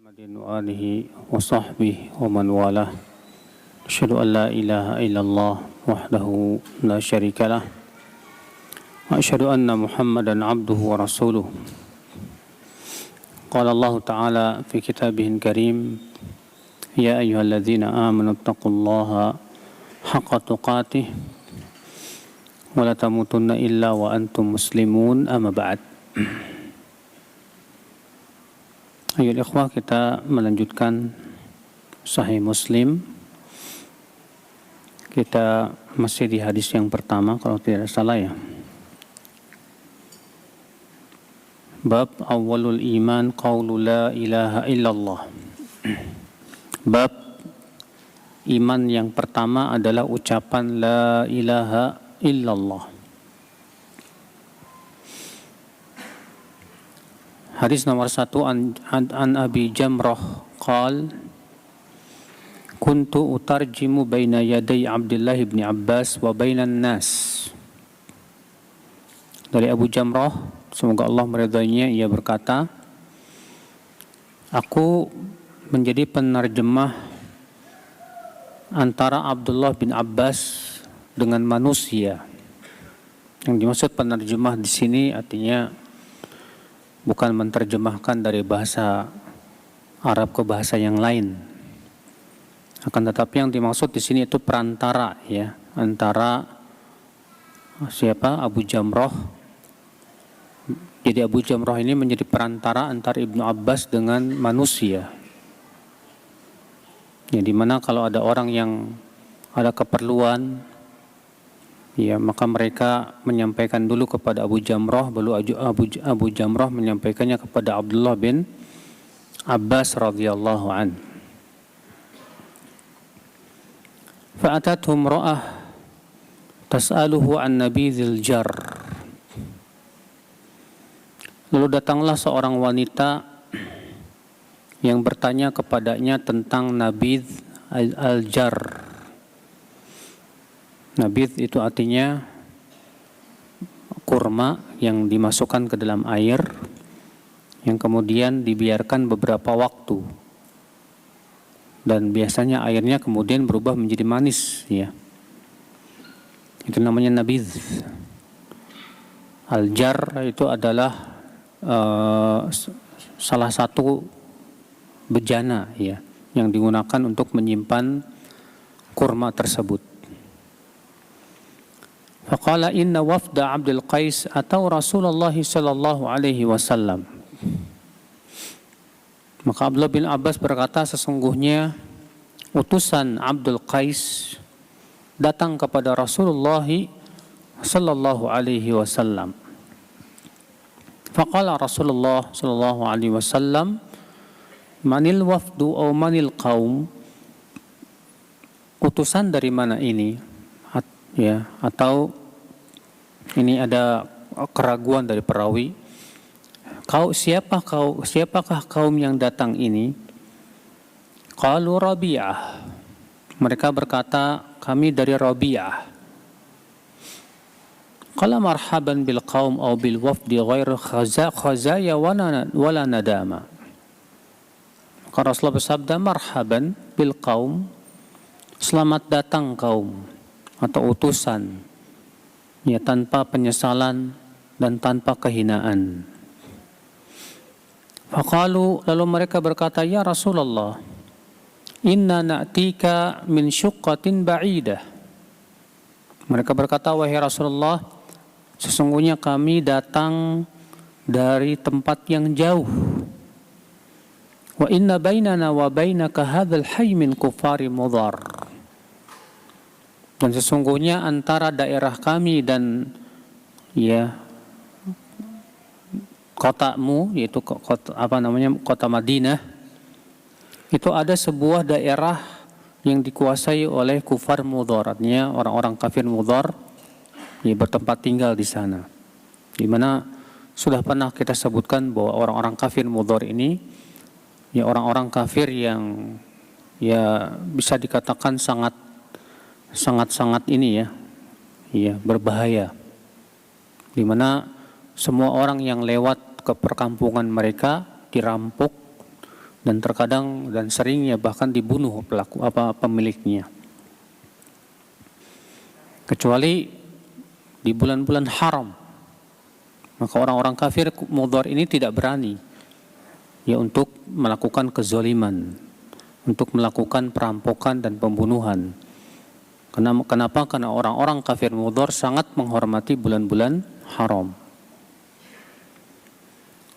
Muhammadin wa alihi wa sahbihi wa man walah. Asyhadu an la ilaha illallah wahdahu la syarika lah. Wa asyhadu anna Muhammadan abduhu wa rasuluh. Qala Allah Ta'ala fi kitabihil karim, ya ayyuhalladzina amanu taqullaha haqqa tuqatih wa la tamutunna illa wa antum muslimun, amma ba'd. Ayo ikhwah, kita melanjutkan Sahih Muslim. Kita masih di hadis yang pertama kalau tidak salah ya. Bab awwalul iman qaulu la ilaha illallah. Bab iman yang pertama adalah ucapan la ilaha illallah. Hadis nomor 1 an Abi Jamrah qal kuntu utarjimu baina yaday Abdullah ibn Abbas wa bainan nas. Dari Abu Jamrah, semoga Allah meridainya, ia berkata, aku menjadi penerjemah antara Abdullah bin Abbas dengan manusia. Yang dimaksud penerjemah di sini artinya bukan menerjemahkan dari bahasa Arab ke bahasa yang lain. Akan tetapi yang dimaksud di sini itu perantara ya, antara siapa? Abu Jamrah. Jadi Abu Jamrah ini menjadi perantara antara Ibnu Abbas dengan manusia. Ya, di mana kalau ada orang yang ada keperluan, ya, maka mereka menyampaikan dulu kepada Abu Jamrah, baru Abu Jamrah menyampaikannya kepada Abdullah bin Abbas radhiyallahu an. Fa'atathum ra'ah tas'aluhu an nabidhil jar. Lalu datanglah seorang wanita yang bertanya kepadanya tentang nabidh al-jar. Nabidh itu artinya kurma yang dimasukkan ke dalam air yang kemudian dibiarkan beberapa waktu, dan biasanya airnya kemudian berubah menjadi manis ya. Itu namanya nabidh. Al-jar itu adalah salah satu bejana ya yang digunakan untuk menyimpan kurma tersebut. Faqala inna wafda Abdul Qais atau Rasulullah sallallahu alaihi wasallam. Maka Abdullah bin Abbas berkata, sesungguhnya utusan Abdul Qais datang kepada Rasulullah sallallahu alaihi wasallam. Faqala Rasulullah sallallahu alaihi wasallam, manil wafdu atau manil qaum? Utusan dari mana ini? Ya, atau ini ada keraguan dari perawi. Siapakah kaum yang datang ini? Qalu Rabi'ah. Mereka berkata, kami dari Rabi'ah. Qala marhaban bil qaum aw bil wafdi ghairu khazaya wala nadama. Maka Rasulullah bersabda, marhaban bil qaum, selamat datang kaum atau utusan ya, tanpa penyesalan dan tanpa kehinaan. Faqalu, lalu mereka berkata, ya Rasulullah, inna na'tika min syuqqatin ba'idah. Mereka berkata, wahai Rasulullah, sesungguhnya kami datang dari tempat yang jauh. Wa inna bainana wa bainaka hadzal hayy min kufari mudhar. Dan sesungguhnya antara daerah kami dan ya kotamu, yaitu kota Madinah, itu ada sebuah daerah yang dikuasai oleh kufar mudhar, artinya orang-orang kafir mudhar ya, bertempat tinggal di sana. Di mana sudah pernah kita sebutkan bahwa orang-orang kafir mudhar ini ya orang-orang kafir yang ya bisa dikatakan sangat ini ya berbahaya, di mana semua orang yang lewat ke perkampungan mereka dirampok, dan terkadang dan seringnya bahkan dibunuh pemiliknya. Kecuali di bulan-bulan haram, maka orang-orang kafir mudhar ini tidak berani ya untuk melakukan kezaliman, untuk melakukan perampokan dan pembunuhan. Kenapa? Karena orang-orang kafir mudhar sangat menghormati bulan-bulan haram.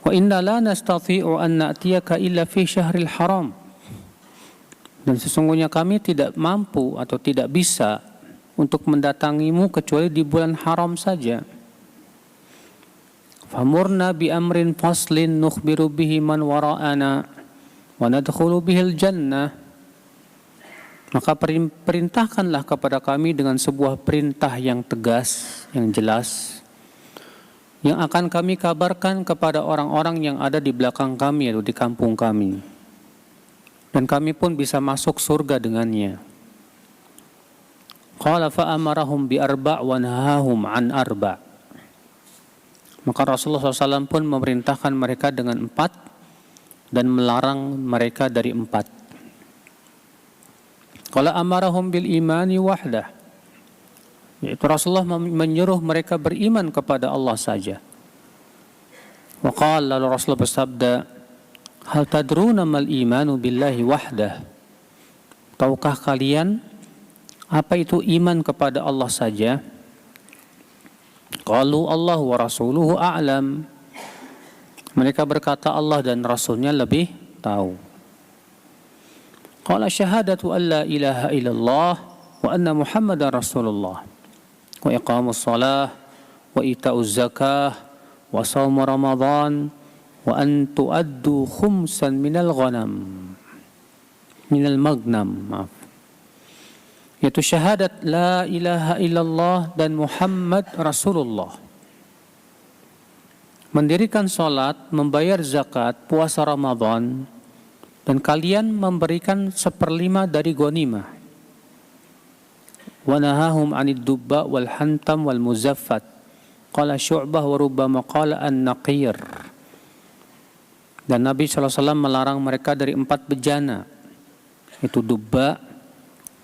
Wa inna la nastati'u an na'tiyaka illa fi syahril haram. Dan sesungguhnya kami tidak mampu atau tidak bisa untuk mendatangimu kecuali di bulan haram saja. Famurna bi amrin faslin nukhbiru bihi man wara'ana wa nadkhulu bihil jannah. Maka perintahkanlah kepada kami dengan sebuah perintah yang tegas, yang jelas, yang akan kami kabarkan kepada orang-orang yang ada di belakang kami atau di kampung kami, dan kami pun bisa masuk surga dengannya. Qala fa'amarahum bi arba' wa nahahum an arba'. Maka Rasulullah SAW pun memerintahkan mereka dengan 4 dan melarang mereka dari 4. Qala amarahum bil imani wahdah. Yaitu Rasulullah menyuruh mereka beriman kepada Allah saja. Wa qala, lalu Rasulullah bersabda, hal tadruna mal imanu billahi wahdah. Tahukah kalian apa itu iman kepada Allah saja? Qalu Allah wa rasuluhu a'lam. Mereka berkata Allah dan Rasulnya lebih tahu. Qala syahadatu an la ilaha illallah wa anna Muhammadan Rasulullah wa iqamus salah wa ita'uz zakah wa shaum Ramadan wa an tu'addu khumsan minal maghnam, yaitu syahadat la ilaha illallah dan Muhammad Rasulullah, mendirikan salat, membayar zakat, puasa Ramadan, dan kalian memberikan 1/5 dari ghanimah. Wa nahahum 'anid dubba wal hantam wal muzaffat. Qala Syu'bah wa rubbama qala an-naqir. Dan Nabi SAW melarang mereka dari 4 bejana, itu dubba,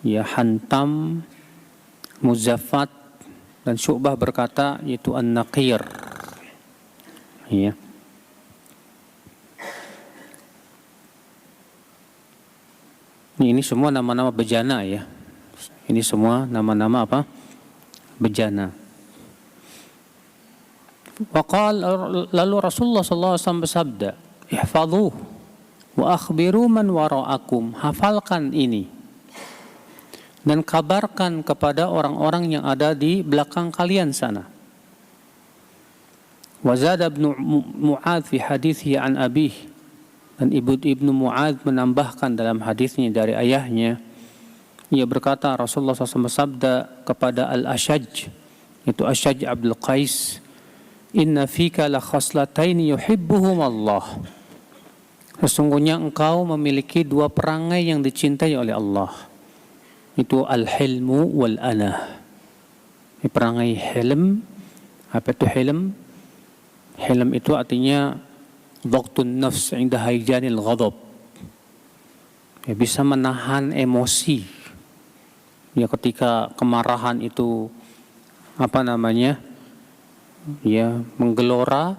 ya, hantam, muzaffat, dan Syu'bah berkata yaitu an-naqir. Ya. Ini semua nama-nama bejana ya. Ini semua nama-nama apa? Bejana. Lalu Rasulullah SAW bersabda, ihfadhuh wa akhbiru man wara'akum. Hafalkan ini dan kabarkan kepada orang-orang yang ada di belakang kalian sana. Wa zada ibnu Mu'adz fi hadithihi an abih. Dan Ibnu Mu'adz menambahkan dalam hadisnya dari ayahnya, ia berkata Rasulullah SAW bersabda kepada Al-Ashaj, itu Ashaj Abdul Qais, inna fika la khaslatain yuhibbuhum Allah. Sesungguhnya engkau memiliki 2 perangai yang dicintai oleh Allah, itu al-hilmu wal anah. Ini perangai hilm. Apa itu hilm? Hilm itu artinya dhabtun nafs inda haijanil ghadab. Ya, bisa menahan emosi. Ya, ketika kemarahan itu ya, menggelora,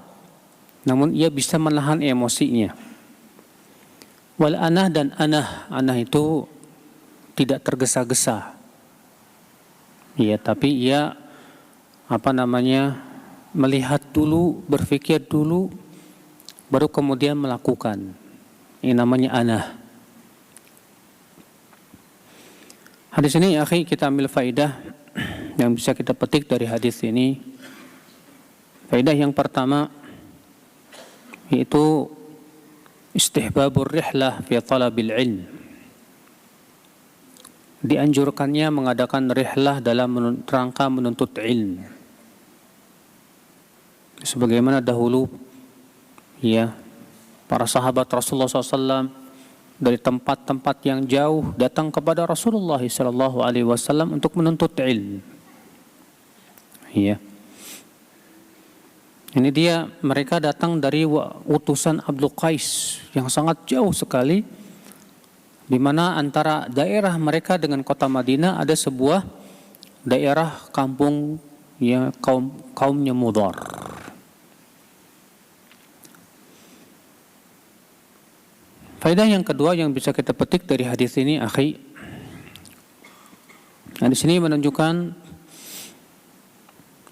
namun ia bisa menahan emosinya. Wal anah dan anah itu tidak tergesa-gesa. Ya, tapi ia melihat dulu, berpikir dulu, baru kemudian melakukan. Ini namanya anah. Hadis ini, akhi, kita ambil faidah yang bisa kita petik dari hadis ini. Faidah yang pertama yaitu istihbabur rihlah fi talabil ilm. Dianjurkannya mengadakan rihlah dalam rangka menuntut ilmu. Sebagaimana dahulu ya, para sahabat Rasulullah SAW dari tempat-tempat yang jauh datang kepada Rasulullah SAW untuk menuntut ilmu. Ya. Ini dia, mereka datang dari utusan Abdul Qais yang sangat jauh sekali, di mana antara daerah mereka dengan kota Madinah ada sebuah daerah kampung ya kaumnya Mudhar. Faedah yang kedua yang bisa kita petik dari hadis ini, akhi, nah, di sini menunjukkan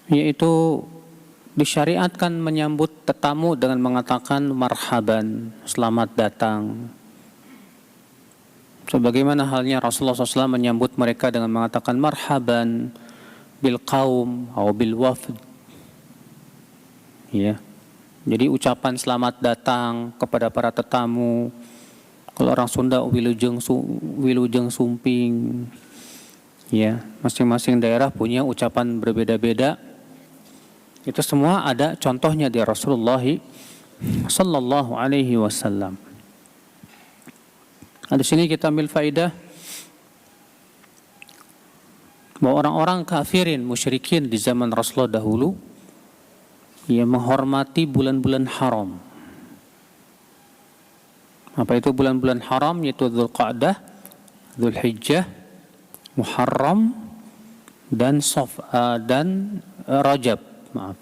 yaitu disyariatkan menyambut tetamu dengan mengatakan marhaban, selamat datang. Sebagaimana halnya Rasulullah SAW menyambut mereka dengan mengatakan marhaban bil qaum atau bil wafd. Ya. Jadi ucapan selamat datang kepada para tetamu. Kalau orang Sunda wilujeng sumping. Ya, masing-masing daerah punya ucapan berbeda-beda. Itu semua ada contohnya di Rasulullah sallallahu alaihi wasallam. Nah, di sini kita ambil faedah bahwa orang-orang kafirin, musyrikin di zaman Rasulullah dahulu ia menghormati bulan-bulan haram. Apa itu bulan-bulan haram? Yaitu Dzulqa'dah, Dzulhijjah, Muharram dan Rajab. Maaf.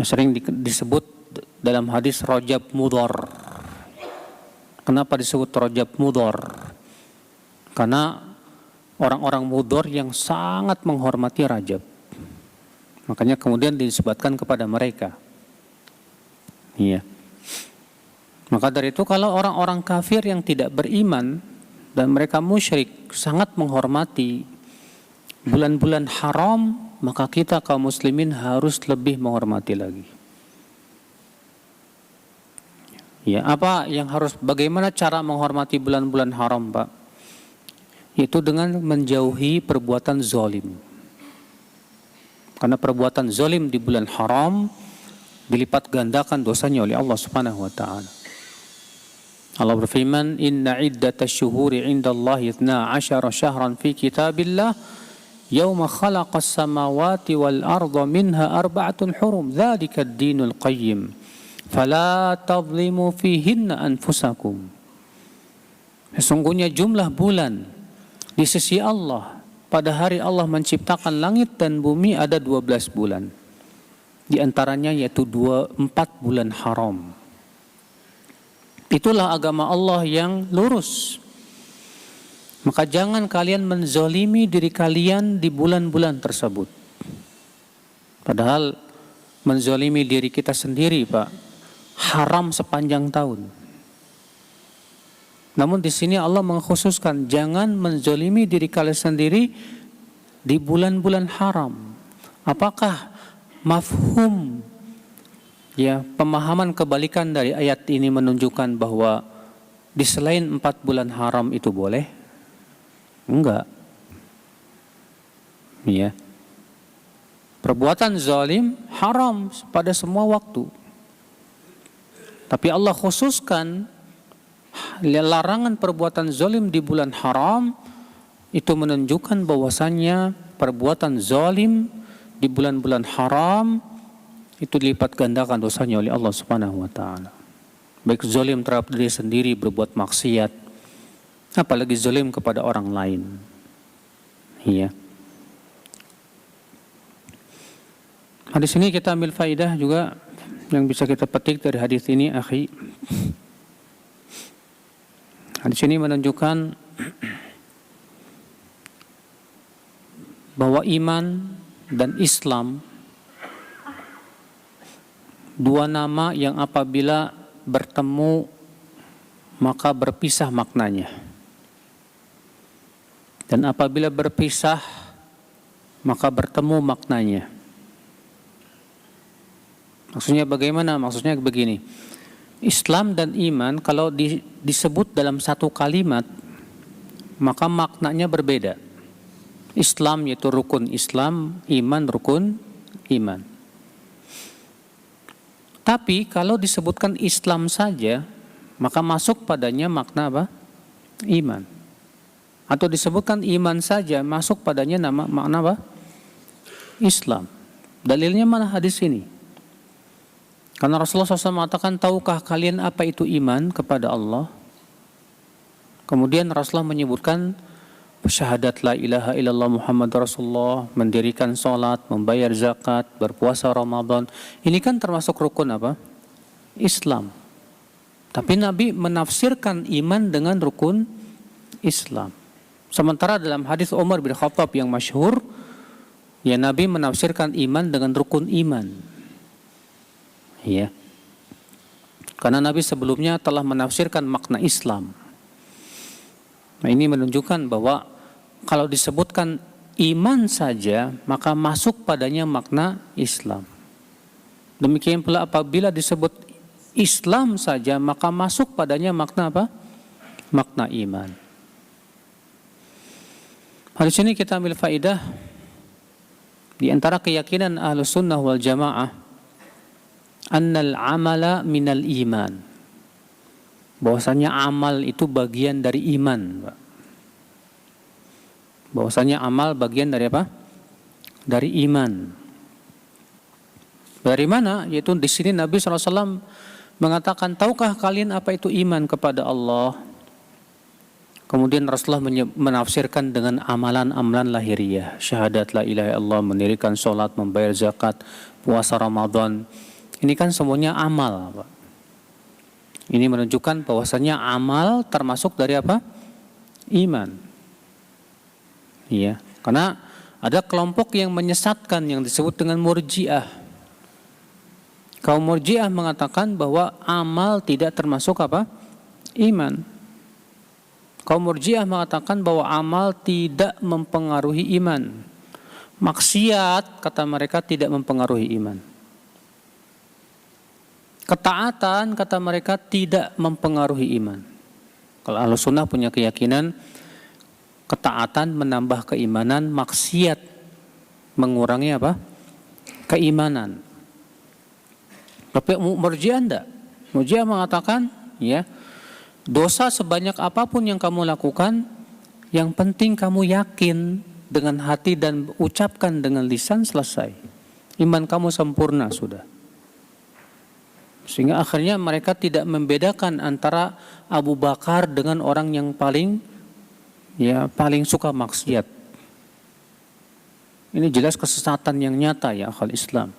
Sering disebut dalam hadis Rajab Mudhar. Kenapa disebut Rajab Mudhar? Karena orang-orang Mudhar yang sangat menghormati Rajab. Makanya kemudian disebutkan kepada mereka. Iya. Maka dari itu kalau orang-orang kafir yang tidak beriman dan mereka musyrik sangat menghormati bulan-bulan haram, maka kita kaum muslimin harus lebih menghormati lagi. Ya, bagaimana cara menghormati bulan-bulan haram, Pak? Itu dengan menjauhi perbuatan zalim. Karena perbuatan zalim di bulan haram dilipat gandakan dosanya oleh Allah Subhanahu wa taala. Allah berfirman, "Inna iddatash syuhuri 'indallahi 12 syahran fi kitabillah Yawma khalaqas samawati wal arda minha arba'atun hurum dzalika ad-dinul qayyim fala tadhlimu fihinna anfusakum." Sesungguhnya jumlah bulan di sisi Allah pada hari Allah menciptakan langit dan bumi ada 12 bulan. Di antaranya yaitu 4 bulan haram. Itulah agama Allah yang lurus. Maka jangan kalian menzalimi diri kalian di bulan-bulan tersebut. Padahal menzalimi diri kita sendiri, Pak, haram sepanjang tahun. Namun di sini Allah mengkhususkan jangan menzalimi diri kalian sendiri di bulan-bulan haram. Apakah mafhum pemahaman kebalikan dari ayat ini menunjukkan bahwa di selain 4 bulan haram itu boleh? Enggak. Ya. Perbuatan zalim haram pada semua waktu. Tapi Allah khususkan larangan perbuatan zalim di bulan haram itu menunjukkan bahwasannya perbuatan zalim di bulan-bulan haram itu dilipat gandakan dosanya oleh Allah Subhanahu wa taala. Baik zalim terhadap diri sendiri berbuat maksiat, apalagi zalim kepada orang lain. Iya. Hadis ini kita ambil faidah juga yang bisa kita petik dari hadis ini, akhi. Hadis ini menunjukkan bahwa iman dan Islam dua nama yang apabila bertemu maka berpisah maknanya. Dan apabila berpisah maka bertemu maknanya. Maksudnya bagaimana? Maksudnya begini. Islam dan iman kalau disebut dalam satu kalimat maka maknanya berbeda. Islam yaitu rukun Islam, iman rukun iman. Tapi kalau disebutkan Islam saja maka masuk padanya makna apa? Iman. Atau disebutkan iman saja masuk padanya makna apa? Islam. Dalilnya mana hadis ini? Karena Rasulullah SAW mengatakan, tahukah kalian apa itu iman kepada Allah? Kemudian Rasulullah menyebutkan syahadat la ilaha illallah Muhammad Rasulullah, mendirikan sholat, membayar zakat, berpuasa Ramadan. Ini kan termasuk rukun apa? Islam. Tapi Nabi menafsirkan iman dengan rukun Islam. Sementara dalam hadis Umar bin Khattab yang masyhur, ya Nabi menafsirkan iman dengan rukun iman. Ya. Karena Nabi sebelumnya telah menafsirkan makna Islam. Nah, ini menunjukkan bahwa kalau disebutkan iman saja, maka masuk padanya makna Islam. Demikian pula apabila disebut Islam saja, maka masuk padanya makna apa? Makna iman. Hari ini kita ambil faidah di antara keyakinan Ahlus Sunnah wal Jamaah, annal amala minal iman. Bahwasanya amal itu bagian dari iman. Bahwasanya amal bagian dari apa? Dari iman. Dari mana? Yaitu di sini Nabi SAW mengatakan, tahukah kalian apa itu iman kepada Allah? Kemudian Rasulullah menafsirkan dengan amalan-amalan lahiriah. Syahadat la ilaha illallah, mendirikan sholat, membayar zakat, puasa Ramadan. Ini kan semuanya amal, Pak. Ini menunjukkan bahwasanya amal termasuk dari apa? Iman. Iya, karena ada kelompok yang menyesatkan yang disebut dengan Murji'ah. Kaum Murji'ah mengatakan bahwa amal tidak termasuk apa? Iman. Kaum Murji'ah mengatakan bahwa amal tidak mempengaruhi iman. Maksiat, kata mereka, tidak mempengaruhi iman. Ketaatan, kata mereka, tidak mempengaruhi iman. Kalau Ahlus Sunnah punya keyakinan ketaatan menambah keimanan, maksiat mengurangi apa? Keimanan. Tapi Murji'ah enggak. Murji'ah mengatakan, ya, dosa sebanyak apapun yang kamu lakukan, yang penting kamu yakin dengan hati dan ucapkan dengan lisan, selesai. Iman kamu sempurna sudah. Sehingga akhirnya mereka tidak membedakan antara Abu Bakar dengan orang yang paling suka maksiat. Ini jelas kesesatan yang nyata ya akal Islam.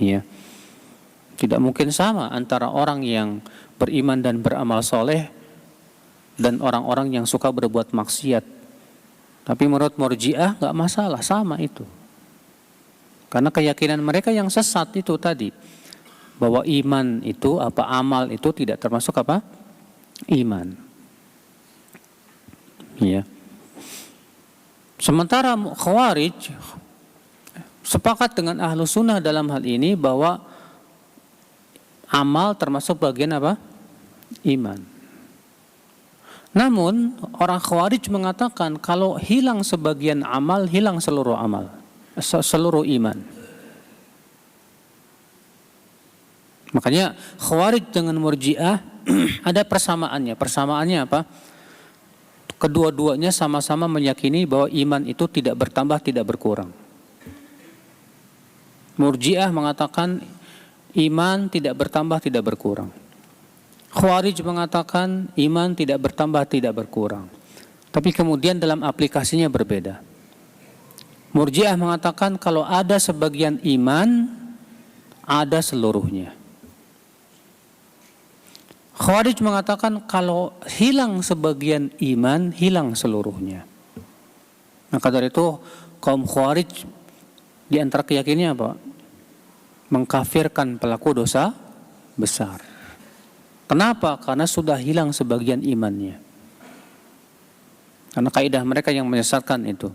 Ya. Tidak mungkin sama antara orang yang beriman dan beramal soleh dan orang-orang yang suka berbuat maksiat. Tapi menurut Murji'ah enggak masalah, sama itu. Karena keyakinan mereka yang sesat itu tadi, bahwa iman itu apa, amal itu tidak termasuk apa? Iman. Ya. Sementara Khawarij sepakat dengan Ahlus Sunnah dalam hal ini bahwa amal termasuk bagian apa? Iman. Namun orang Khawarij mengatakan kalau hilang sebagian amal, hilang seluruh amal, seluruh iman. Makanya Khawarij dengan Murji'ah ada persamaannya. Persamaannya apa? Kedua-duanya sama-sama meyakini bahwa iman itu tidak bertambah, tidak berkurang. Murji'ah mengatakan iman tidak bertambah, tidak berkurang. Khawarij mengatakan iman tidak bertambah, tidak berkurang. Tapi kemudian dalam aplikasinya berbeda. Murji'ah mengatakan kalau ada sebagian iman, ada seluruhnya. Khawarij mengatakan kalau hilang sebagian iman, hilang seluruhnya. Maka dari itu kaum Khawarij di antara keyakinannya apa? Mengkafirkan pelaku dosa besar. Kenapa? Karena sudah hilang sebagian imannya. Karena kaidah mereka yang menyesatkan itu,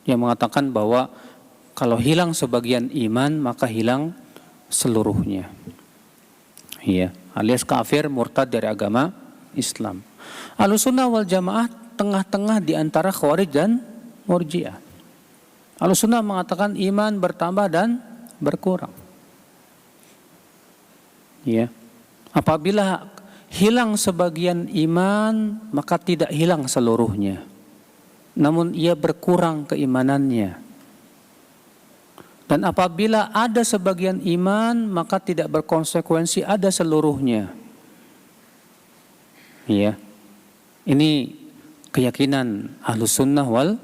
yang mengatakan bahwa kalau hilang sebagian iman, maka hilang seluruhnya. Iya, alias kafir, murtad dari agama Islam. Ahlus Sunnah wal Jamaah tengah-tengah di antara Khawarij dan Murji'ah. Ahlus Sunnah mengatakan iman bertambah dan berkurang. Ya. Apabila hilang sebagian iman, maka tidak hilang seluruhnya. Namun ia berkurang keimanannya. Dan apabila ada sebagian iman, maka tidak berkonsekuensi ada seluruhnya. Ya. Ini keyakinan Ahlus Sunnah wal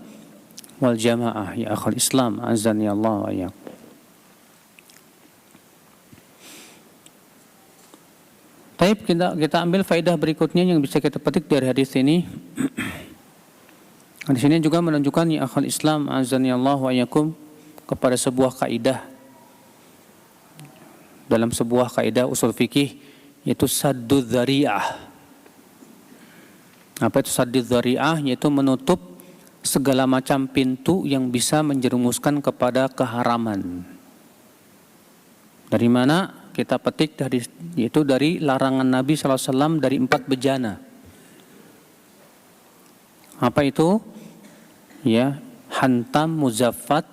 Jamaah, ya akhul Islam, azani Allah wa iyyakum. Baik, kita ambil faedah berikutnya yang bisa kita petik dari hadis ini. Di sini juga menunjukkan, ya akhul Islam, azani Allah wa iyyakum, kepada sebuah kaidah dalam sebuah kaidah usul fikih, yaitu saddud dzari'ah. Apa itu saddud dzari'ah? Yaitu menutup segala macam pintu yang bisa menjerumuskan kepada keharaman. Dari mana kita petik? Yaitu dari larangan Nabi SAW dari 4 bejana. Apa itu? Ya, hantam, muzaffat,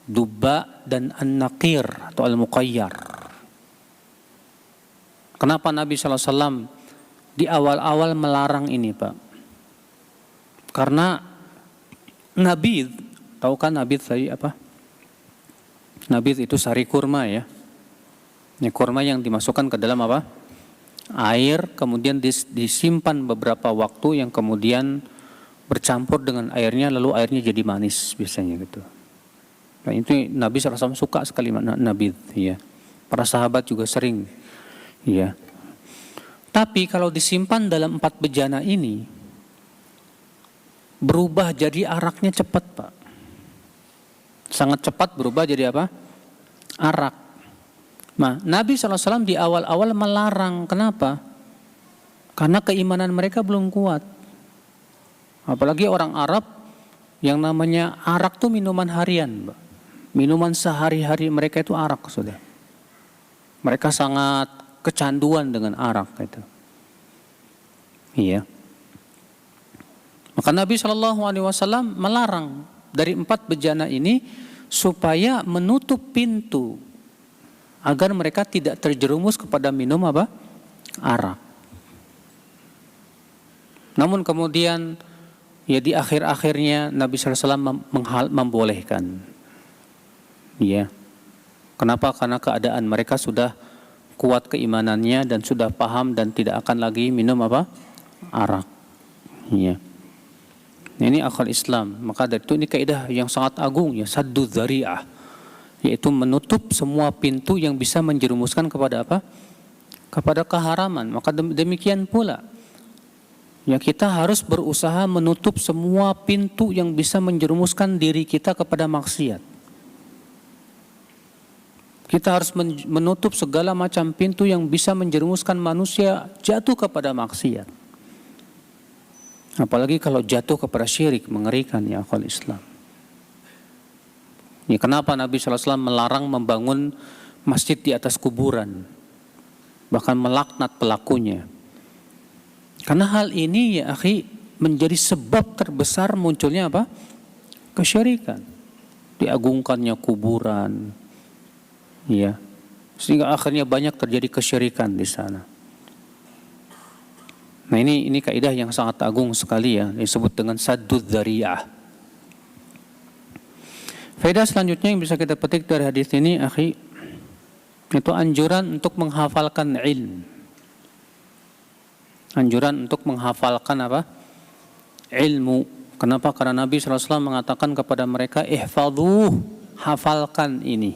duba, dan an-naqir atau al-muqayyar. Kenapa Nabi SAW di awal-awal melarang ini, Pak? Karena nabidh, tahu kan nabidh tadi apa? Nabidh itu sari kurma, ya. Ini kurma yang dimasukkan ke dalam apa? Air, kemudian disimpan beberapa waktu, yang kemudian bercampur dengan airnya, lalu airnya jadi manis biasanya gitu. Nah, itu Nabi SAW suka sekali nabidh, ya. Para sahabat juga sering, ya. Tapi kalau disimpan dalam 4 bejana ini, berubah jadi araknya cepat, Pak. Sangat cepat berubah jadi apa? Arak. Nah, Nabi SAW di awal-awal melarang. Kenapa? Karena keimanan mereka belum kuat. Apalagi orang Arab, yang namanya arak itu minuman harian, Pak. Minuman sehari-hari mereka itu arak, sudah. Mereka sangat kecanduan dengan arak itu. Iya. Maka Nabi SAW melarang dari 4 bejana ini supaya menutup pintu agar mereka tidak terjerumus kepada minum apa? Arak. Namun kemudian, ya, di akhir-akhirnya Nabi SAW membolehkan. Ya. Kenapa? Karena keadaan mereka sudah kuat keimanannya dan sudah paham dan tidak akan lagi minum apa? Arak. Ya. Ini akal Islam. Maka dari itu ini kaidah yang sangat agung, ya, saddud dzari'ah, yaitu menutup semua pintu yang bisa menjerumuskan kepada apa? Kepada keharaman. Maka demikian pula, ya, kita harus berusaha menutup semua pintu yang bisa menjerumuskan diri kita kepada maksiat. Kita harus menutup segala macam pintu yang bisa menjerumuskan manusia jatuh kepada maksiat. Apalagi kalau jatuh kepada syirik, mengerikan, ya akal Islam. Ya, kenapa Nabi SAW melarang membangun masjid di atas kuburan, bahkan melaknat pelakunya? Karena hal ini, ya akhi, menjadi sebab terbesar munculnya apa? Kesyirikan. Diagungkannya kuburan, ya, sehingga akhirnya banyak terjadi kesyirikan di sana. Nah, ini kaidah yang sangat agung sekali, ya, disebut dengan saddud dzari'ah. Faedah selanjutnya yang bisa kita petik dari hadis ini, akhi, itu anjuran untuk menghafalkan ilmu. Anjuran untuk menghafalkan apa? Ilmu. Kenapa? Karena Nabi SAW mengatakan kepada mereka, ihfadhuh, hafalkan ini.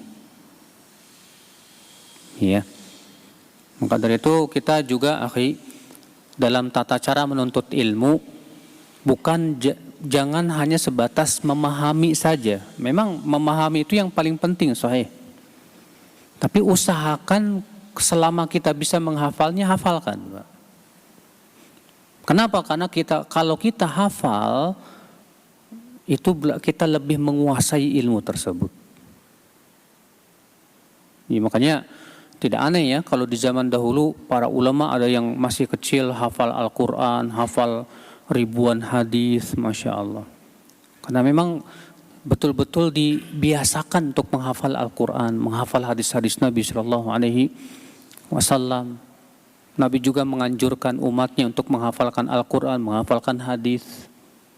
Ya. Maka dari itu kita juga, akhi, dalam tata cara menuntut ilmu, jangan hanya sebatas memahami saja. Memang memahami itu yang paling penting, sahih. Tapi usahakan selama kita bisa menghafalnya, hafalkan, Pak. Kenapa? Karena kalau kita hafal, itu kita lebih menguasai ilmu tersebut. Ya, makanya tidak aneh, ya, kalau di zaman dahulu para ulama ada yang masih kecil hafal Al-Quran, hafal ribuan hadis, Masya Allah. Karena memang betul-betul dibiasakan untuk menghafal Al-Quran, menghafal hadis-hadis Nabi SAW. Nabi juga menganjurkan umatnya untuk menghafalkan Al-Quran, menghafalkan hadis.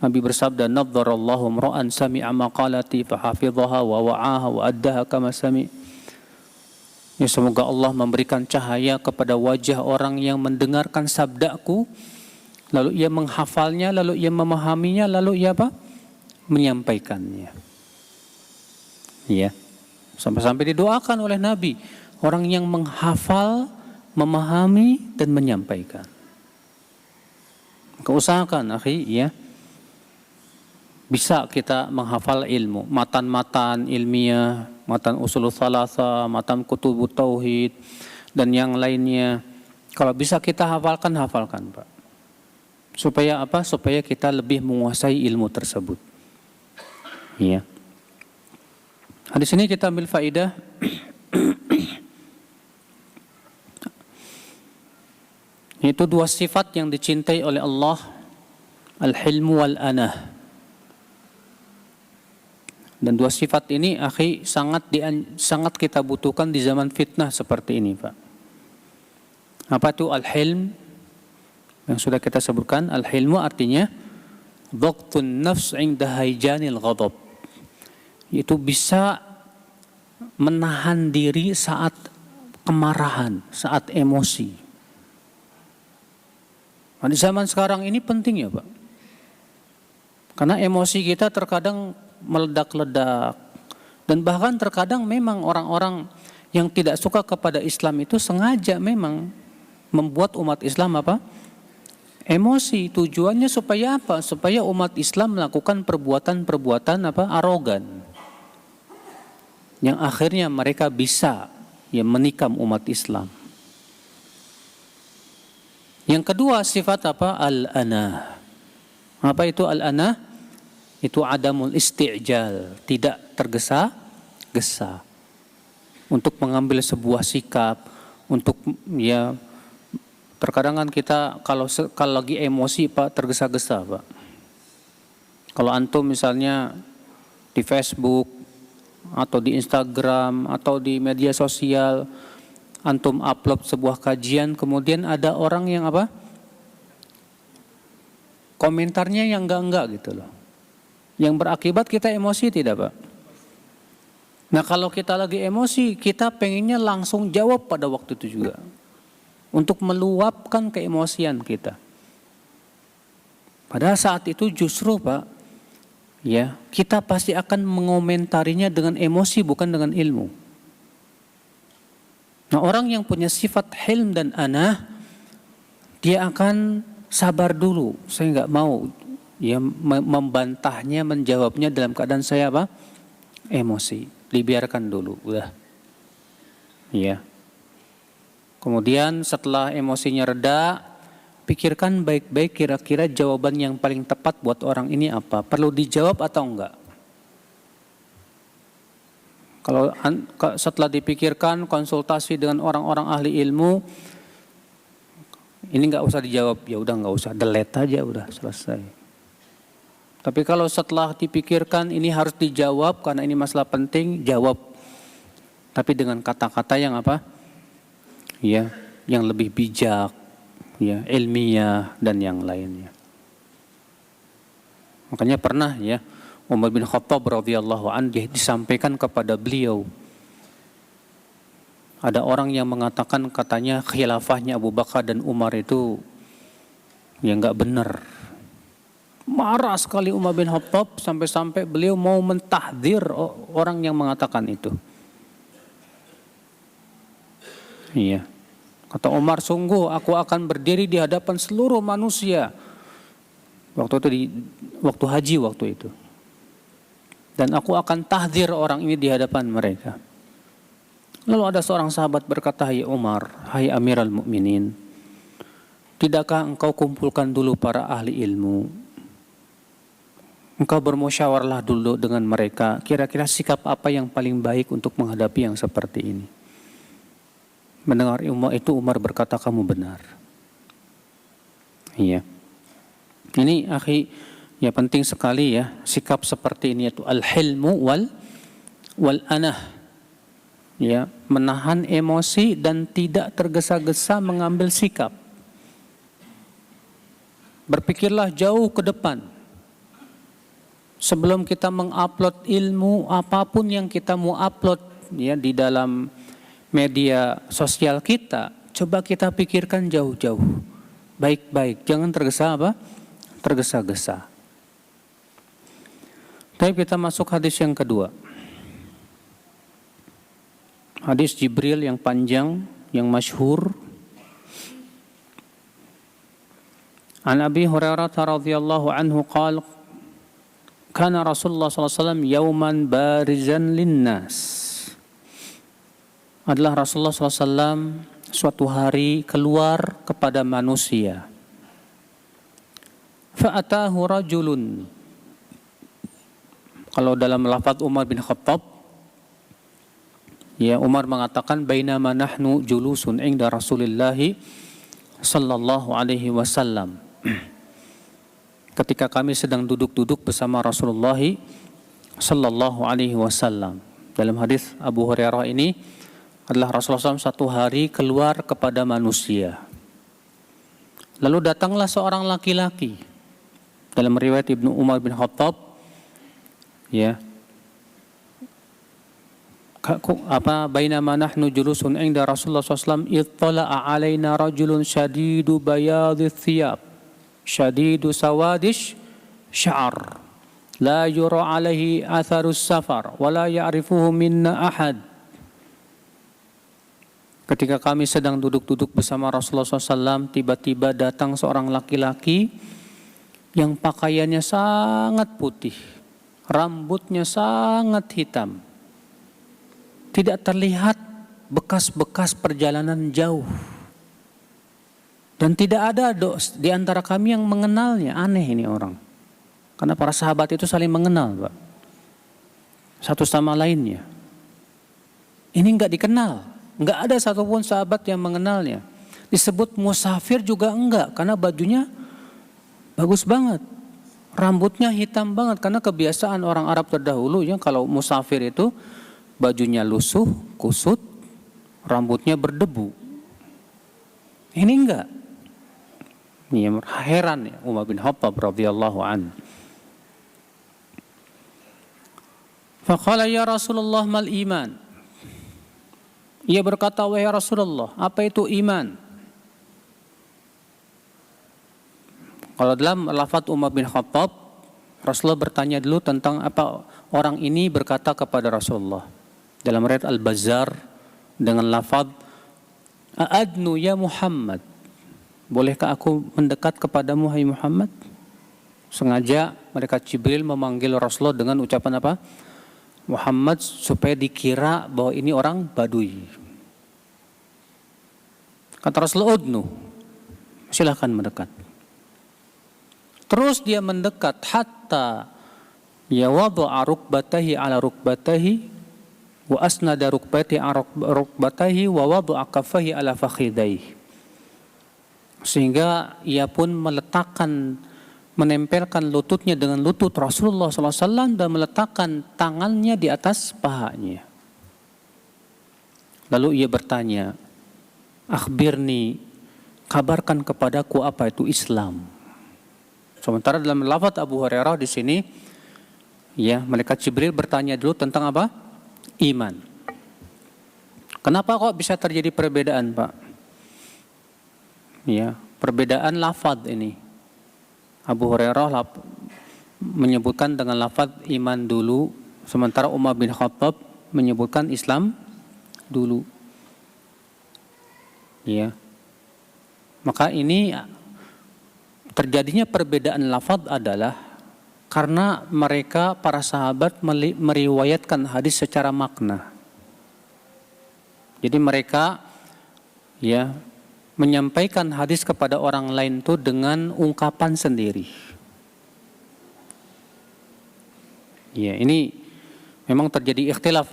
Nabi bersabda, "Nadharallahu imra'an sami'a maqalati fahafidhaha wa wa'aha wa addaha kama sami'." Ya, semoga Allah memberikan cahaya kepada wajah orang yang mendengarkan sabdaku, lalu ia menghafalnya, lalu ia memahaminya, lalu ia apa? Menyampaikannya. Ya. Sampai-sampai didoakan oleh Nabi, orang yang menghafal, memahami dan menyampaikan. Maka usahakan, akhi, ya. Bisa kita menghafal ilmu, matan-matan ilmiah, matan usul thalatha, matan kutubut tauhid dan yang lainnya. Kalau bisa kita hafalkan, Pak. Supaya apa? Supaya kita lebih menguasai ilmu tersebut. Iya. Di sini kita ambil faidah yaitu dua sifat yang dicintai oleh Allah, al-hilmu wal-anah. Dan dua sifat ini, akhi, sangat kita butuhkan di zaman fitnah seperti ini, Pak. Apa itu al-hilm? Yang sudah kita sebutkan, al-hilmu artinya dhaqtun nafs 'inda haijanil ghadab. Itu bisa menahan diri saat kemarahan, saat emosi. Nah, di zaman sekarang ini penting ya, Pak. Karena emosi kita terkadang meledak-ledak, dan bahkan terkadang memang orang-orang yang tidak suka kepada Islam itu sengaja memang membuat umat Islam apa? Emosi. Tujuannya supaya apa? Supaya umat Islam melakukan perbuatan-perbuatan apa? Arogan, yang akhirnya mereka bisa ya menikam umat Islam. Yang kedua sifat apa? Al-anah. Apa itu al-anah? Itu adamul isti'jal, tidak tergesa-gesa untuk mengambil sebuah sikap, untuk ya terkadang kan kita kalau lagi emosi, Pak, tergesa-gesa, Pak. Kalau antum misalnya di Facebook atau di Instagram atau di media sosial, antum upload sebuah kajian, kemudian ada orang yang apa? Komentarnya yang enggak gitu loh. Yang berakibat kita emosi, tidak, Pak? Nah, kalau kita lagi emosi, kita pengennya langsung jawab pada waktu itu juga, untuk meluapkan keemosian kita. Pada saat itu justru, Pak, ya, kita pasti akan mengomentarinya dengan emosi, bukan dengan ilmu. Nah, orang yang punya sifat hilm dan anah, dia akan sabar dulu. Saya nggak mau ya membantahnya, menjawabnya dalam keadaan saya apa? Emosi. Dibiarkan dulu, udah. Ya. Kemudian setelah emosinya reda, pikirkan baik-baik kira-kira jawaban yang paling tepat buat orang ini apa? Perlu dijawab atau enggak? Kalau setelah dipikirkan, konsultasi dengan orang-orang ahli ilmu, ini enggak usah dijawab, ya udah enggak usah, delete aja, udah selesai. Tapi kalau setelah dipikirkan ini harus dijawab karena ini masalah penting, jawab. Tapi dengan kata-kata yang apa? Ya, yang lebih bijak, ya, ilmiah dan yang lainnya. Makanya pernah ya Umar bin Khattab radhiyallahu anhu disampaikan kepada beliau, ada orang yang mengatakan katanya khilafahnya Abu Bakar dan Umar itu ya enggak benar. Marah sekali Umar bin Khattab sampai-sampai beliau mau mentahdzir orang yang mengatakan itu. Iya. Kata Umar, sungguh aku akan berdiri di hadapan seluruh manusia. Waktu haji waktu itu. Dan aku akan tahdzir orang ini di hadapan mereka. Lalu ada seorang sahabat berkata, "Hai Umar, hai Amirul Mukminin, tidakkah engkau kumpulkan dulu para ahli ilmu? Engkau bermusyawarah dulu dengan mereka, kira-kira sikap apa yang paling baik untuk menghadapi yang seperti ini?" Mendengar itu Umar berkata, "Kamu benar." Iya. Ini akhi, ya penting sekali ya sikap seperti ini, yaitu al-hilmu wal anah. Ya, menahan emosi dan tidak tergesa-gesa mengambil sikap. Berpikirlah jauh ke depan. sebelum kita mengupload ilmu apapun yang kita mau upload ya di dalam media sosial kita, coba kita pikirkan jauh-jauh, baik-baik, jangan tergesa-gesa. Tapi kita masuk hadis yang kedua. Hadis Jibril yang panjang, yang masyhur. An Abi Hurairah radhiyallahu anhu qala kana Rasulullah sallallahu alaihi wasallam yauman barizan linnas. Adalah Rasulullah SAW suatu hari keluar kepada manusia. Fa'atahu rajulun. Kalau dalam lafaz Umar bin Khattab, ya Umar mengatakan bainama nahnu julusun inda Rasulillah sallallahu alaihi wasallam. Ketika kami sedang duduk-duduk bersama Rasulullah sallallahu alaihi wasallam. Dalam hadis Abu Hurairah ini adalah Rasulullah SAW satu hari keluar kepada manusia. Lalu datanglah seorang laki-laki. Dalam riwayat Ibnu Umar bin Khattab, ya, bainama nahnu julusun inda Rasulullah SAW ittala'a alaina rajulun syadidu bayadhi thiyab syadidu sawadish sya'ar la yura alaihi atharus safar wa la ya'rifuhu minna ahad. Ketika kami sedang duduk-duduk bersama Rasulullah SAW, tiba-tiba datang seorang laki-laki yang pakaiannya sangat putih, rambutnya sangat hitam. Tidak terlihat bekas-bekas perjalanan jauh. Dan tidak ada di antara kami yang mengenalnya. Aneh ini orang. Karena para sahabat itu saling mengenal, Pak. Satu sama lainnya. Ini enggak dikenal. Enggak ada satupun sahabat yang mengenalnya. Disebut musafir juga enggak, karena bajunya bagus banget. Rambutnya hitam banget, karena kebiasaan orang Arab terdahulu ya, kalau musafir itu bajunya lusuh, kusut, rambutnya berdebu. Ini enggak. Ini heran ya Umar bin Khattab radhiyallahu anhu. Faqala ya Rasulullah mal iman. Ia berkata, wahai Rasulullah, apa itu iman? Kalau dalam lafaz Umar bin Khattab, Rasulullah bertanya dulu tentang apa orang ini berkata kepada Rasulullah. Dalam riwayat Al-Bazzar dengan lafaz A'adnu ya Muhammad. Bolehkah aku mendekat kepadamu hai Muhammad? Sengaja mereka Jibril memanggil Rasulullah dengan ucapan apa? Muhammad, supaya dikira bahwa ini orang Badui. Kata Rasulullah, udnu, silahkan mendekat. Terus dia mendekat hatta ya wada'a rukbatahi ala rukbatahi wa asnada rukbatahi ala rukbatahi wa wada'a kaffahi ala fakhidaihi. Sehingga ia pun menempelkan lututnya dengan lutut Rasulullah SAW dan meletakkan tangannya di atas pahanya. Lalu ia bertanya, akhbirni, kabarkan kepadaku apa itu Islam. Sementara dalam lafaz Abu Hurairah di sini, ya, malaikat Jibril bertanya dulu tentang apa? Iman. Kenapa kok bisa terjadi perbedaan, Pak? Ya, perbedaan lafaz ini. Abu Hurairah menyebutkan dengan lafaz iman dulu, sementara Umar bin Khattab menyebutkan Islam dulu. Ya. Maka ini terjadinya perbedaan lafaz adalah karena mereka para sahabat meriwayatkan hadis secara makna. Jadi mereka ya menyampaikan hadis kepada orang lain itu dengan ungkapan sendiri. Ya, ini memang terjadi ikhtilaf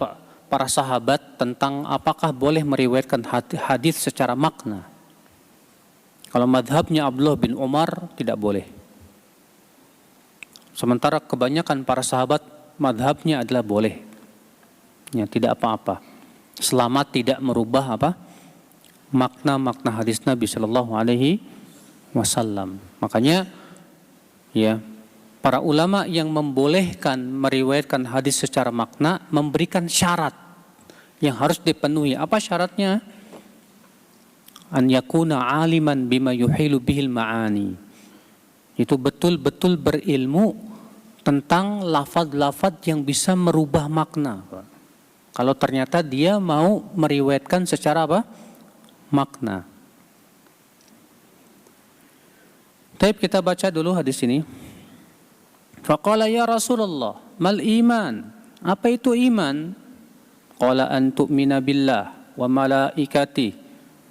para sahabat tentang apakah boleh meriwayatkan hadis secara makna. Kalau madhabnya Abdullah bin Umar tidak boleh. Sementara kebanyakan para sahabat madhabnya adalah boleh. Ya, tidak apa-apa. Selama tidak merubah apa? Makna-makna hadis Nabi Sallallahu Alaihi Wasallam. Makanya ya Para ulama yang membolehkan meriwayatkan hadis secara makna memberikan syarat yang harus dipenuhi. Apa syaratnya? An yakuna aliman bima yuhilu bihil ma'ani. Itu betul-betul berilmu tentang lafaz-lafaz yang bisa merubah makna. Kalau ternyata dia mau meriwayatkan secara apa? Makna. Baik, kita baca dulu hadis ini. Faqala ya Rasulullah, mal iman? Apa itu iman? Qala an tu'mina billah wa malaikati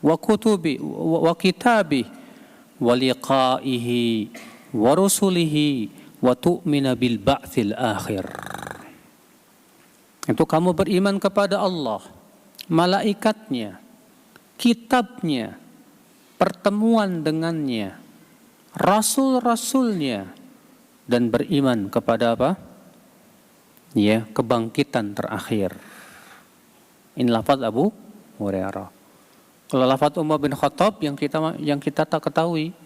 wa kutubi wa kitabi wa liqaihi wa rusulihi wa tu'mina bil ba'tsil akhir. Itu kamu beriman kepada Allah, malaikatnya, kitabnya, pertemuan dengannya, rasul-rasulnya, dan beriman kepada apa? Ya, kebangkitan terakhir. Ini lafaz Abu Hurairah. Kalau lafaz Umar bin Khattab yang kita tak ketahui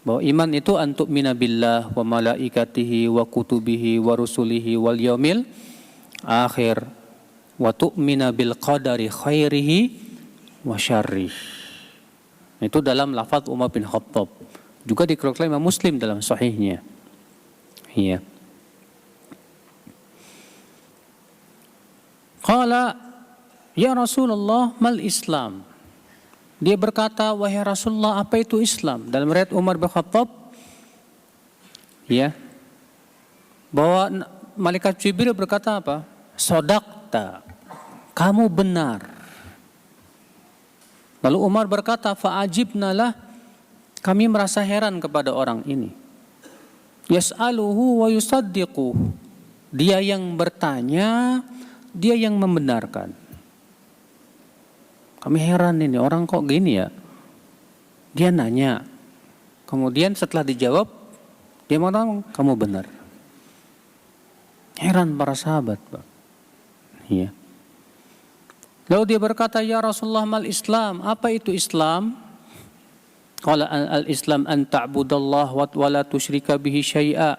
bahwa iman itu antuk mina billah wa malaikatihi wa kutubihi wa rusulihi wal yaumil akhir wa tu'mina bil qadari khairihi wa syarrih. Itu dalam lafaz Umar bin Khattab. Juga dikeluarkan Imam Muslim dalam sahihnya. Iya. Qala ya Rasulullah mal Islam? Dia berkata, wahai Rasulullah, apa itu Islam? Dalam riwayat Umar bin Khattab, ya, bahwa malaikat Jibril berkata apa? Sodakta, kamu benar. Lalu Umar berkata, fa'ajibnalah, kami merasa heran kepada orang ini. Yas'aluhu wa yusaddiquh. Dia yang bertanya, dia yang membenarkan. Kami heran ini, orang kok gini ya? Dia nanya. Kemudian setelah dijawab, dia mengatakan, kamu benar. Heran para sahabat, Pak. Iya. Lalu dia berkata, ya Rasulullah mal Islam? Apa itu Islam? Qala al-Islam an ta'budallah wa la tusyrika bihi syai'a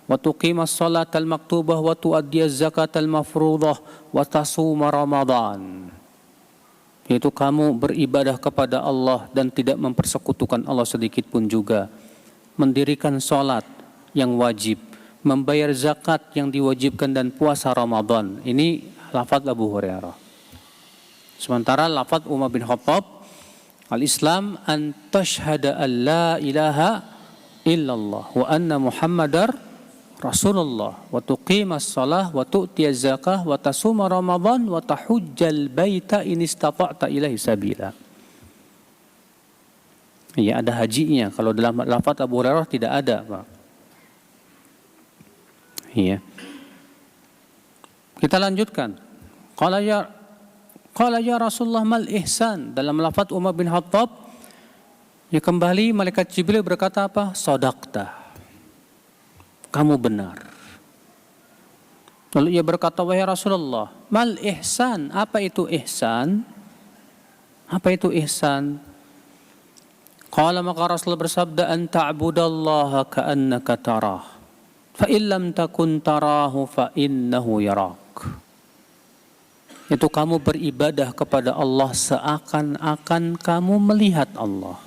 wa tuqimas salatal maktubah wa tu'addiyaz zakatal mafruḍah wa tasuma Ramadan. Yaitu kamu beribadah kepada Allah dan tidak mempersekutukan Allah sedikit pun juga. Mendirikan salat yang wajib, membayar zakat yang diwajibkan dan puasa Ramadan. Ini lafaz Abu Hurairah. Sementara lafaz Umar bin Khattab, al-Islam an tashhada an la ilaha illallah wa anna Muhammadar Rasulullah wa tuqimas salah wa tu'tiyaz zakah wa tasuma Ramadan wa tahujjal baita in istata'ta ilaihi sabila. Ya, ada hajinya. Kalau dalam lafaz Abu Hurairah tidak ada, Pak. Iya. Kita lanjutkan. Qala ya Rasulullah mal ihsan? Dalam lafaz Umar bin Khattab, ya kembali malaikat Jibril berkata apa? Sodakta, kamu benar. Lalu ia berkata, wahai Rasulullah, mal ihsan? Apa itu ihsan? Apa itu ihsan? Qala, maka Rasul bersabda, an ta'budallaha ka'annaka tarah, fa illam takun tarahu fa innahu yarak. Itu kamu beribadah kepada Allah seakan-akan kamu melihat Allah.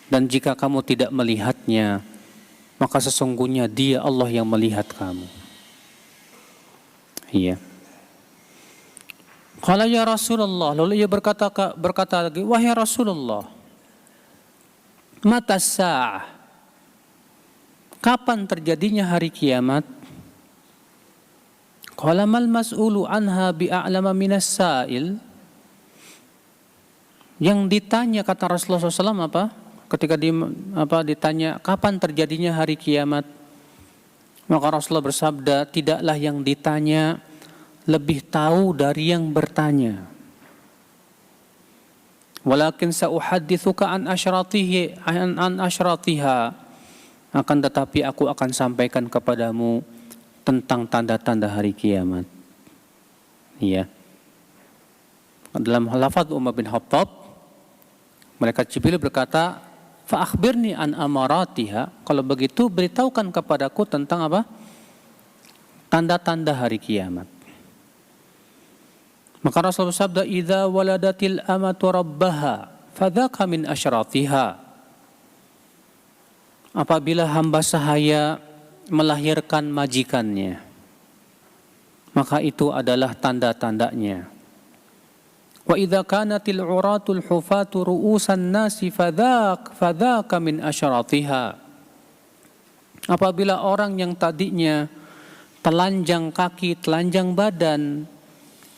Dan jika kamu tidak melihatnya, maka sesungguhnya Dia Allah yang melihat kamu. Iya. Qala ya Rasulullah, lalu ia berkata lagi, wahai Rasulullah, mata sa'ah? Kapan terjadinya hari kiamat? Qala mal mas'ulu anha bi'a'lama minas sa'il? Yang ditanya, kata Rasulullah SAW apa? Ketika ditanya kapan terjadinya hari kiamat, maka Rasulullah bersabda, tidaklah yang ditanya lebih tahu dari yang bertanya. Walakin sa'uhaddithuka an asyratiha. Akan tetapi aku akan sampaikan kepadamu tentang tanda-tanda hari kiamat. Iya. Dalam lafaz Umar bin Khattab, malaikat Jibril berkata, fa akhbirni an amaratiha, kalau begitu beritahukan kepadaku tentang apa? Tanda-tanda hari kiamat. Maka Rasul bersabda, idza waladatil amatu rabbaha fadzaka min asyratiha. Apabila hamba sahaya melahirkan majikannya, maka itu adalah tanda-tandanya. Wa idza kanatil uratul hufatu ru'usan nasi fadzaka min asyratiha. Apabila orang yang tadinya telanjang kaki, telanjang badan,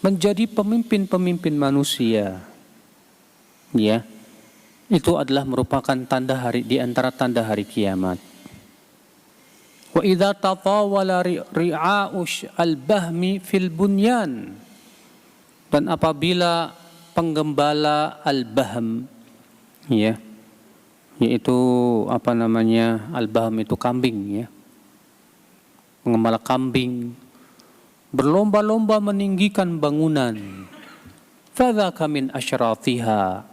menjadi pemimpin-pemimpin manusia, ya, itu adalah merupakan tanda hari, di antara tanda hari kiamat. Wa idza tatawala ri'a'ush al-bahmi fil bunyan, dan apabila penggembala al-bahm, ya, yaitu apa namanya, al-bahm itu kambing, ya, penggembala kambing berlomba-lomba meninggikan bangunan, fadzaka min asyratiha,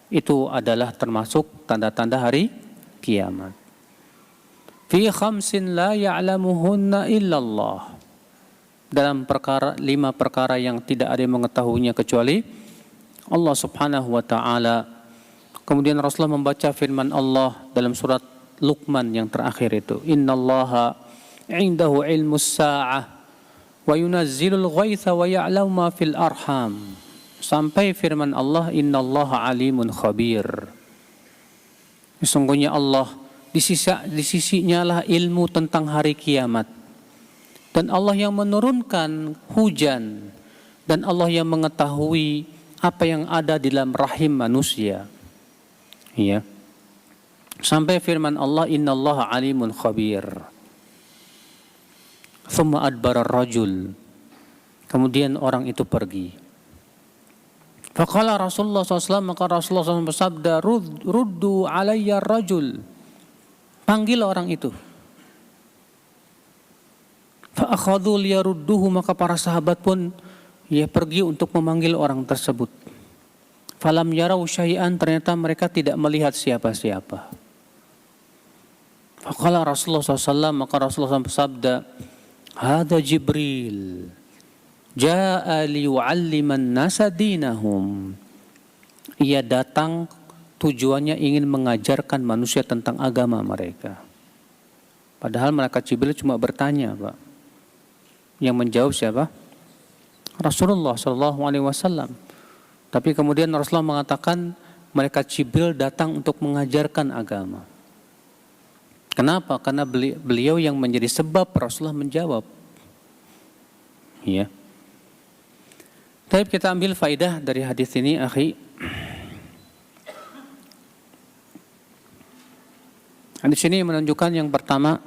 itu adalah termasuk tanda-tanda hari kiamat. Fi khamsin la ya'lamuhunna illallah, dalam perkara 5 perkara yang tidak ada yang mengetahuinya kecuali Allah Subhanahu wa taala. Kemudian Rasulullah membaca firman Allah dalam surat Luqman yang terakhir itu, innallaha 'indahu ilmus sa'ah wa yunazzilul ghaitha wa ya'lamu ma fil arham, sampai firman Allah, innallaha alimun khabir. Sesungguhnya Allah di sisinya lah ilmu tentang hari kiamat, dan Allah yang menurunkan hujan, dan Allah yang mengetahui apa yang ada di dalam rahim manusia, ya, sampai firman Allah, innallaha alimun khabir. Thumma adbara rajul, kemudian orang itu pergi. Faqala Rasulullah SAW, maka Rasulullah SAW bersabda, ruddu alayya rajul, panggil orang itu. Fa'akhadhu liyarudduhu, maka para sahabat pun pergi untuk memanggil orang tersebut. Falam yarau syai'an, ternyata mereka tidak melihat siapa-siapa. Faqala Rasulullah SAW, maka Rasulullah SAW bersabda, hada Jibril jaa liyu'alliman nasa dinahum. Ia datang tujuannya ingin mengajarkan manusia tentang agama mereka. Padahal malaikat Jibril cuma bertanya, Pak. Yang menjawab siapa? Rasulullah SAW. Tapi kemudian Rasulullah mengatakan malaikat Jibril datang untuk mengajarkan agama. Kenapa? Karena beliau yang menjadi sebab Rasulullah menjawab. Ya. Tapi kita ambil faidah dari hadis ini, akhi. Hadis ini menunjukkan yang pertama,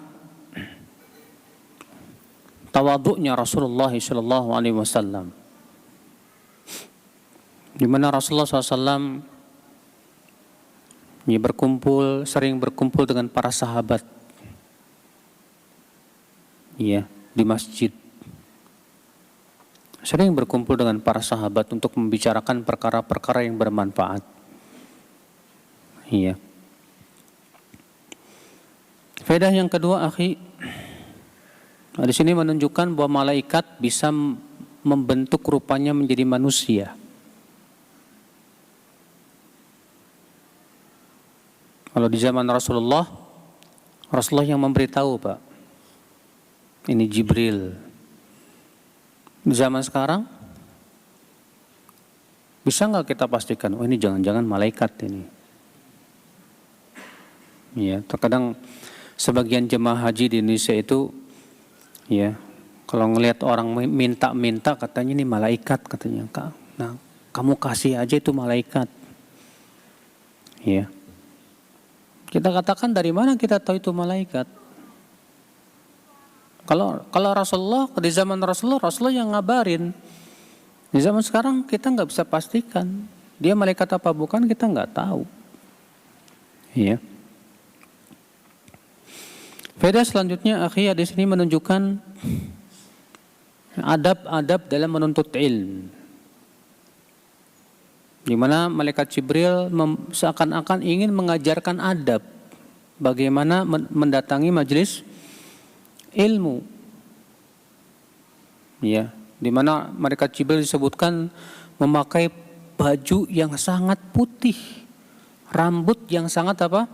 tawadhu'nya Rasulullah SAW, di mana Rasulullah SAW sering berkumpul dengan para sahabat, ya, di masjid. Sering berkumpul dengan para sahabat untuk membicarakan perkara-perkara yang bermanfaat. Iya. Faedah yang kedua, akhi, di sini menunjukkan bahwa malaikat bisa membentuk rupanya menjadi manusia. Kalau di zaman Rasulullah yang memberitahu, Pak, ini Jibril. Di zaman sekarang bisa nggak kita pastikan, oh ini jangan-jangan malaikat ini? Ya, terkadang sebagian jemaah haji di Indonesia itu, ya, kalau ngelihat orang minta-minta katanya ini malaikat katanya, nah kamu kasih aja itu malaikat. Ya. Kita katakan dari mana kita tahu itu malaikat? Kalau Rasulullah, di zaman Rasulullah yang ngabarin. Di zaman sekarang kita nggak bisa pastikan dia malaikat apa bukan, kita nggak tahu. Ya. Faedah selanjutnya, akhi, di sini menunjukkan adab-adab dalam menuntut ilmu. di mana malaikat Jibril seakan-akan ingin mengajarkan adab bagaimana mendatangi majelis ilmu. Ya, di mana malaikat Jibril disebutkan memakai baju yang sangat putih, rambut yang sangat apa?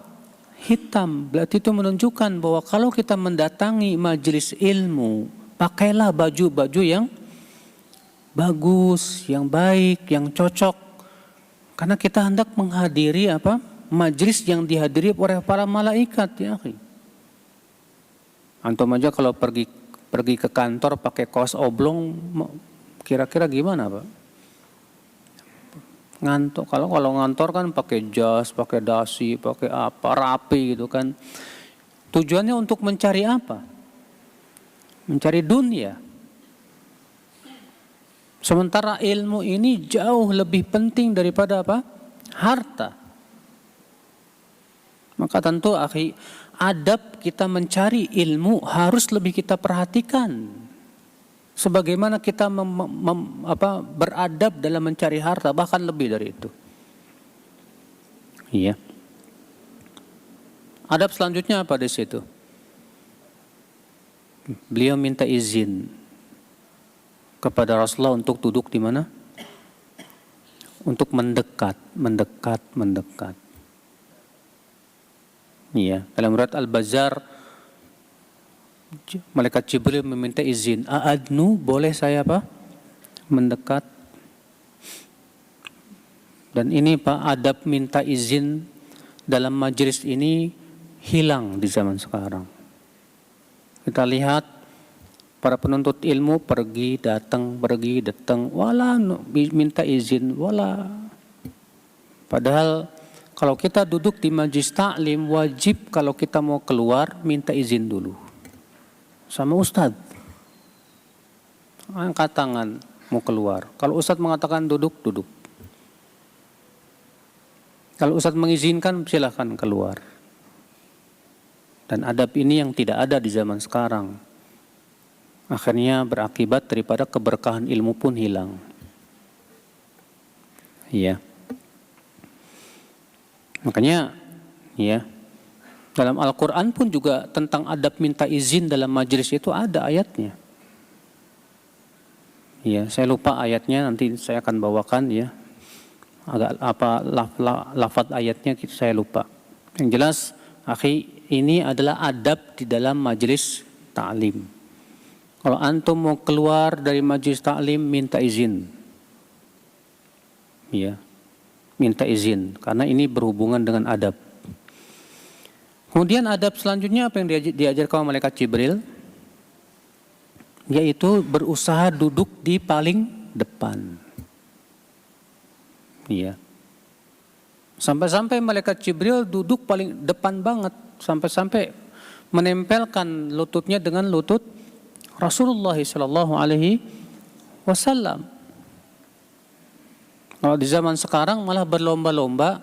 Hitam. Berarti itu menunjukkan bahwa kalau kita mendatangi majelis ilmu, pakailah baju-baju yang bagus, yang baik, yang cocok. Karena kita hendak menghadiri apa? Majelis yang dihadiri oleh para malaikat, ya. Antum aja kalau pergi ke kantor pakai kaos oblong, kira-kira gimana, Pak? Ngantuk. Kalau ngantor kan pakai jas, pakai dasi, pakai apa, rapi gitu kan. Tujuannya untuk mencari apa? Mencari dunia. Sementara ilmu ini jauh lebih penting daripada apa? Harta. Maka tentu adab kita mencari ilmu harus lebih kita perhatikan. Sebagaimana kita beradab dalam mencari harta, bahkan lebih dari itu. Iya. Adab selanjutnya apa di situ? Beliau minta izin kepada Rasulullah untuk duduk di mana? Untuk mendekat. Iya. Dalam riwayat Al-Bazzar, malaikat Jibril meminta izin. A'adnu, boleh saya apa? Mendekat. Dan ini Pak, adab minta izin dalam majelis ini hilang di zaman sekarang. Kita lihat para penuntut ilmu pergi datang, wala minta izin, wala. Padahal kalau kita duduk di majelis taklim, wajib kalau kita mau keluar minta izin dulu sama ustadz. Angkat tangan mau keluar. Kalau ustadz mengatakan duduk. Kalau ustadz mengizinkan silahkan keluar. Dan adab ini yang tidak ada di zaman sekarang. Akhirnya berakibat daripada keberkahan ilmu pun hilang. Iya. Makanya ya, dalam Al-Quran pun juga tentang adab minta izin dalam majelis itu ada ayatnya. Ya, saya lupa ayatnya, nanti saya akan bawakan ya. Agak apa lafaz ayatnya saya lupa. Yang jelas, ini adalah adab di dalam majelis ta'lim. Kalau antum mau keluar dari majelis ta'lim, minta izin. Ya, minta izin karena ini berhubungan dengan adab. Kemudian adab selanjutnya apa yang diajarkan oleh malaikat Jibril? Yaitu berusaha duduk di paling depan. Iya. Sampai-sampai malaikat Jibril duduk paling depan banget. Sampai-sampai menempelkan lututnya dengan lutut Rasulullah SAW. Kalau di zaman sekarang malah berlomba-lomba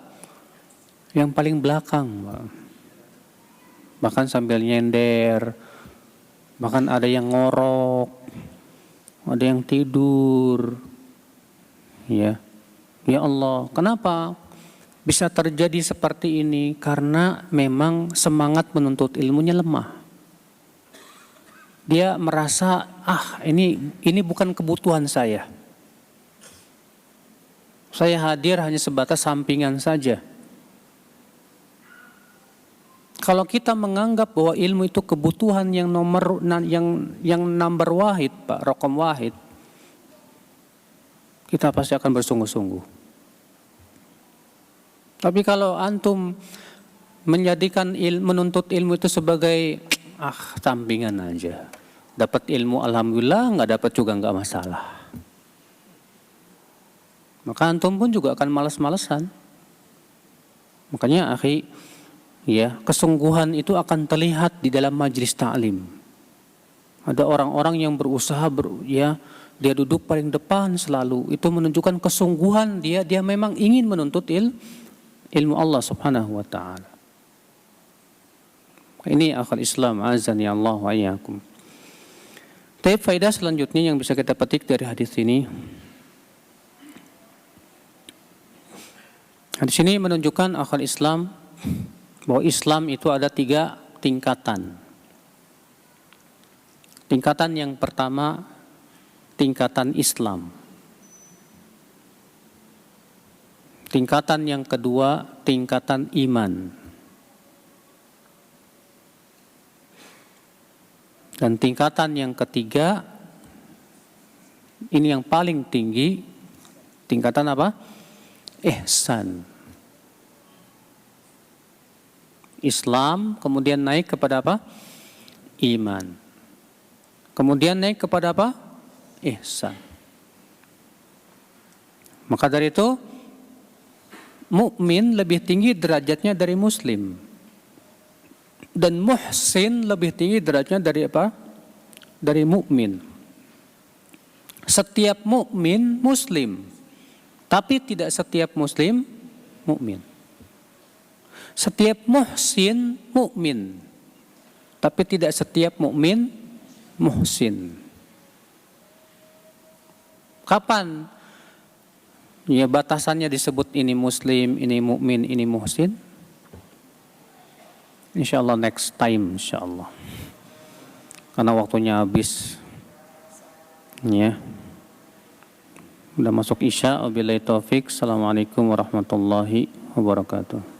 yang paling belakang. Bahkan sambil nyender, bahkan ada yang ngorok, ada yang tidur. Ya Allah, kenapa bisa terjadi seperti ini? Karena memang semangat menuntut ilmunya lemah. Dia merasa, ini bukan kebutuhan saya. Saya hadir hanya sebatas sampingan saja. Kalau kita menganggap bahwa ilmu itu kebutuhan yang number wahid, Pak, rokom wahid, kita pasti akan bersungguh-sungguh. Tapi kalau antum menjadikan menuntut ilmu itu sebagai sampingan aja, dapat ilmu alhamdulillah, nggak dapat juga nggak masalah, maka antum pun juga akan malas-malesan. Makanya ya, kesungguhan itu akan terlihat di dalam majelis ta'lim. Ada orang-orang yang berusaha dia duduk paling depan selalu. Itu menunjukkan kesungguhan dia memang ingin menuntut ilmu Allah Subhanahu wa taala. Ini akal Islam, azani Allah wa iyyakum. Tapi faedah selanjutnya yang bisa kita petik dari hadis ini, Di sini menunjukkan akal Islam bahwa Islam itu ada 3 tingkatan. Tingkatan yang pertama, tingkatan Islam. Tingkatan yang kedua, tingkatan iman. Dan tingkatan yang ketiga, ini yang paling tinggi, tingkatan apa? Ihsan. Islam, kemudian naik kepada apa? Iman. Kemudian naik kepada apa? Ihsan. Maka dari itu, mukmin lebih tinggi derajatnya dari muslim. Dan muhsin lebih tinggi derajatnya dari apa? Dari mukmin. Setiap mukmin muslim, tapi tidak setiap muslim mukmin. Setiap muhsin mukmin, tapi tidak setiap mukmin muhsin. Kapan ya batasannya disebut ini muslim, ini mukmin, ini muhsin? Insyaallah next time, insyaallah. Karena waktunya habis. Ya. Udah masuk Isya, wabillahi taufik. Assalamualaikum warahmatullahi wabarakatuh.